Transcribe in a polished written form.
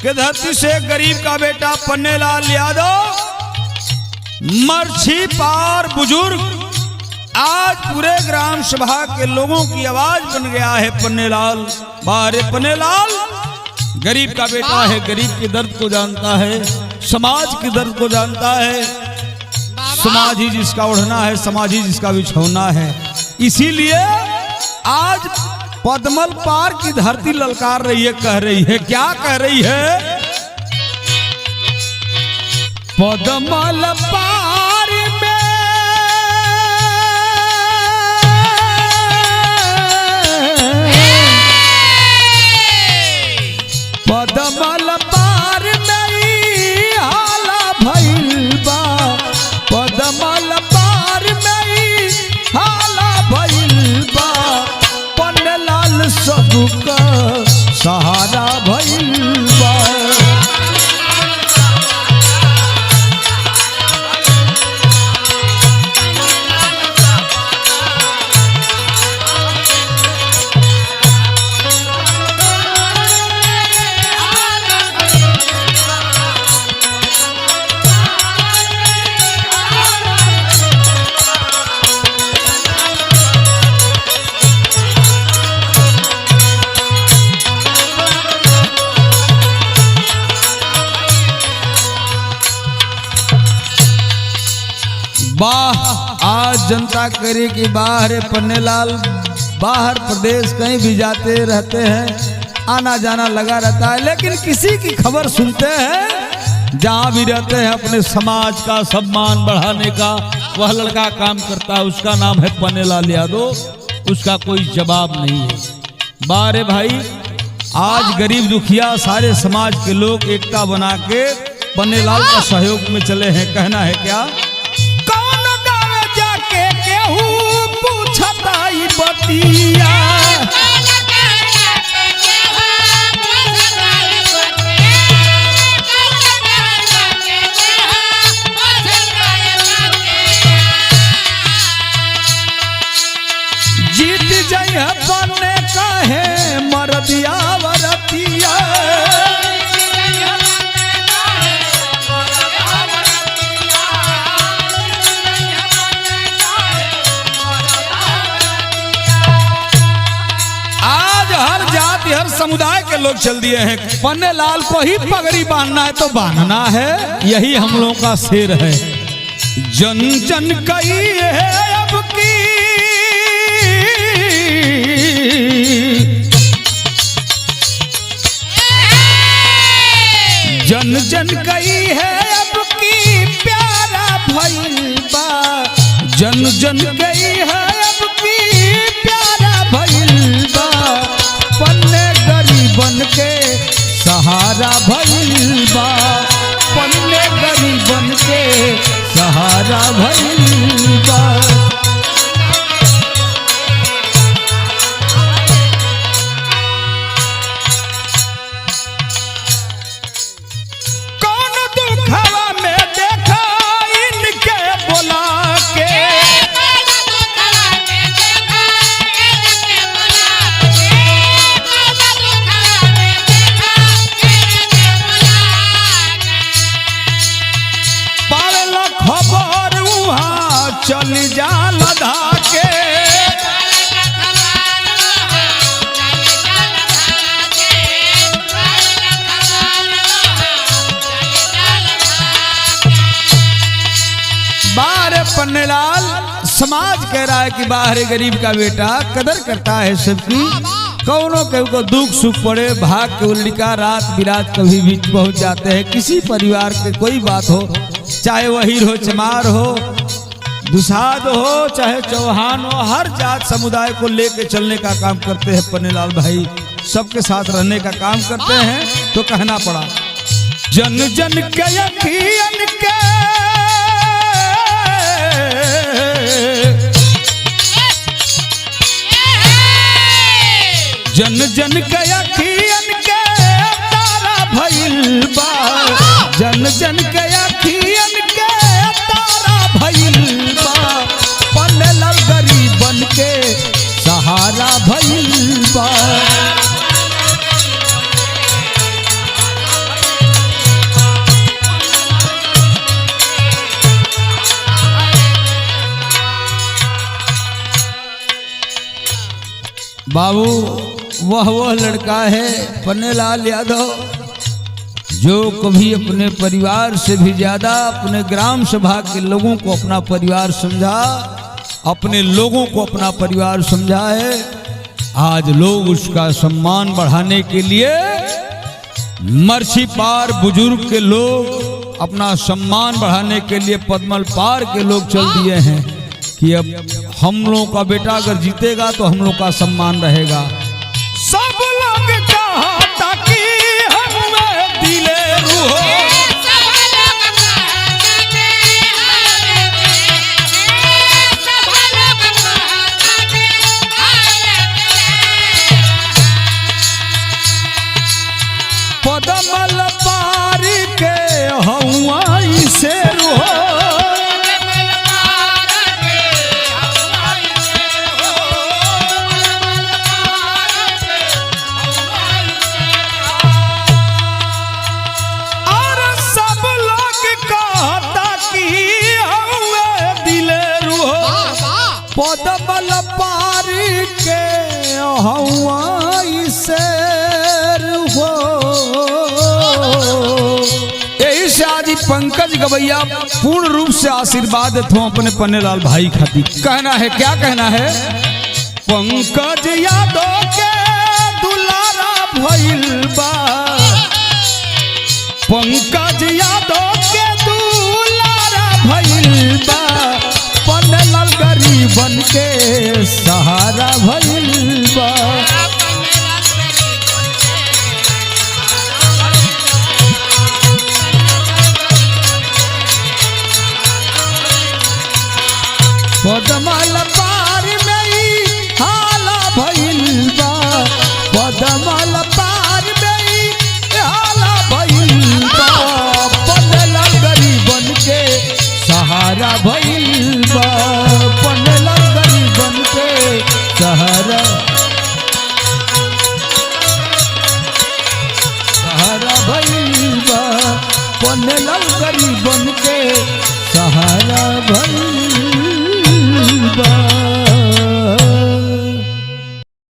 कि धरती से गरीब का बेटा पन्नेलाल यादव मर्छी पार बुजुर्ग आज पूरे ग्राम सभा के लोगों की आवाज बन गया है। पन्नेलाल बारे पन्नेलाल गरीब का बेटा है, गरीब के दर्द को जानता है, समाज के दर्द को जानता है। समाज ही जिसका ओढ़ना है, समाज ही जिसका बिछौना है। इसीलिए आज पद्मल पार की धरती ललकार रही है, कह रही है, क्या कह रही है? पद्मल पार में पद्मल पार में हाला भइल बा, पद्मल पार में हाला भइल बा, पन्नेलाल सबका सहारा भइल बा। वाह, आज जनता करे कि बाहर पन्नेलाल बाहर प्रदेश कहीं भी जाते रहते हैं, आना जाना लगा रहता है, लेकिन किसी की खबर सुनते हैं जहाँ भी रहते हैं अपने समाज का सम्मान बढ़ाने का वह लड़का काम करता है। उसका नाम है पन्नेलाल यादव, उसका कोई जवाब नहीं है। बारे भाई, आज गरीब दुखिया सारे समाज के लोग एकता बना के पन्नेलाल का सहयोग में चले हैं। कहना है क्या? बतिया जीत जय बने कहे मरदिया वरतिया, हर समुदाय के लोग चल दिए हैं। पन्नेलाल को ही पगड़ी बांधना है तो बांधना है, यही हम लोगों का शेर है। जन जन कही है अब की जन जन कही है अब की प्यारा भइल बा, जन जन कही है अब की प्यारा भइल बा, पन्ने गरीबन के सहारा भइल बा, पन्ने गरीबन के सहारा भइल बा। कौन दुखवा में देखा इनके बोला के, चल जा लधा के, बाहर पन्नेलाल समाज कह रहा है कि बाहर गरीब का बेटा कदर करता है सबकी, कौनों को दुख सुख पड़े भाग के उल्लिका रात बिरात कभी भी पहुंच जाते हैं। किसी परिवार के कोई बात हो, चाहे वह हीर हो चमार हो दुसाध हो चाहे चौहान हो, हर जात समुदाय को लेके चलने का काम करते हैं पन्नेलाल भाई, सबके साथ रहने का काम करते हैं। तो कहना पड़ा जन जन के अखियन के जन जन के अखियन के तारा भइल बा, जन जन के अखियन के तारा भइल बा, पन्नेलाल गरीबन के सहारा भइल बा। बाबू वह लड़का है पन्नेलाल यादव जो कभी अपने परिवार से भी ज्यादा अपने ग्राम सभा के लोगों को अपना परिवार समझा, अपने लोगों को अपना परिवार समझा है। आज लोग उसका सम्मान बढ़ाने के लिए मर्सी पार बुजुर्ग के लोग अपना सम्मान बढ़ाने के लिए पद्मल पार के लोग चल दिए हैं कि अब हम लोग का बेटा अगर जीतेगा तो हम लोग का सम्मान रहेगा। सब लोग चाहता कि हमें दिले रूहो, पद्मल पार के हवाई से रूहो, पद्मल पार के हवाई शेर हो। यही से आज पंकज गवैया पूर्ण रूप से आशीर्वाद देते हो अपने पन्नेलाल भाई खातिर। कहना है, क्या कहना है? पंकज यादव के दुलारा भइल बा, पंकज यादव के दुलारा भइल बा, पन्नेलाल गरीबन के सहारा भइल बा। पद्मल पार में ही हाला भइल बा, पद्मल पार में ही हाला भइल बा, पन्नेलाल गरीबन के सहारा भइल बा, पन्नेलाल गरीबन के सहारा भइल बा, पन्नेलाल गरीबन के सहारा भइल